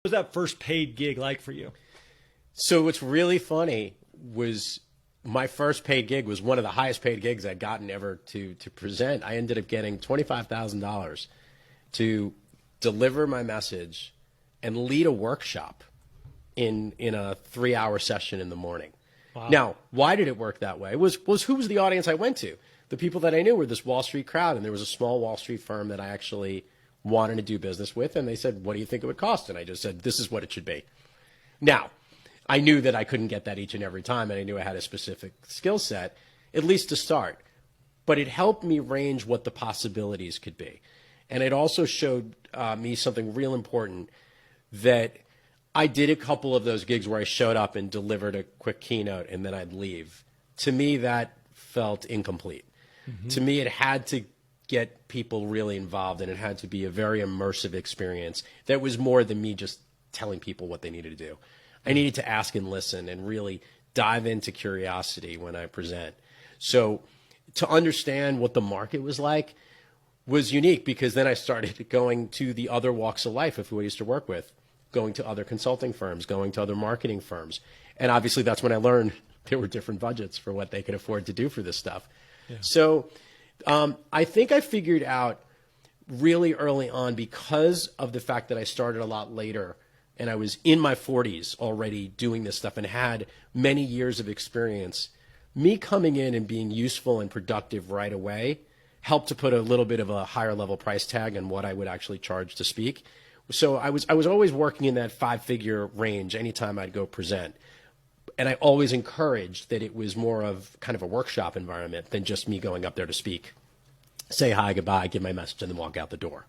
Was that first paid gig like for you? So what's really funny was my first paid gig was one of the highest paid gigs I'd gotten ever to present. I ended up getting $25,000 to deliver my message and lead a workshop in a 3-hour session in the morning. Wow. Now, why did it work that way? Was who was the audience I went to? The people that I knew were this Wall Street crowd, and there was a small Wall Street firm that I actually wanted to do business with, and they said, "What do you think it would cost?" And I just said, "This is what it should be." Now, I knew that I couldn't get that each and every time, and I knew I had a specific skill set, at least to start. But it helped me range what the possibilities could be. And it also showed me something real important, that I did a couple of those gigs where I showed up and delivered a quick keynote and then I'd leave. To me, that felt incomplete. Mm-hmm. To me, it had to get people really involved, and it had to be a very immersive experience that was more than me just telling people what they needed to do. I needed to ask and listen and really dive into curiosity when I present. So to understand what the market was like was unique, because then I started going to the other walks of life of who I used to work with, going to other consulting firms, going to other marketing firms. And obviously that's when I learned there were different budgets for what they could afford to do for this stuff. Yeah. So I think I figured out really early on, because of the fact that I started a lot later and I was in my 40s already doing this stuff and had many years of experience, me coming in and being useful and productive right away helped to put a little bit of a higher level price tag on what I would actually charge to speak. So I was always working in that 5-figure range anytime I'd go present. And I always encouraged that it was more of kind of a workshop environment than just me going up there to speak, say hi, goodbye, give my message, and then walk out the door.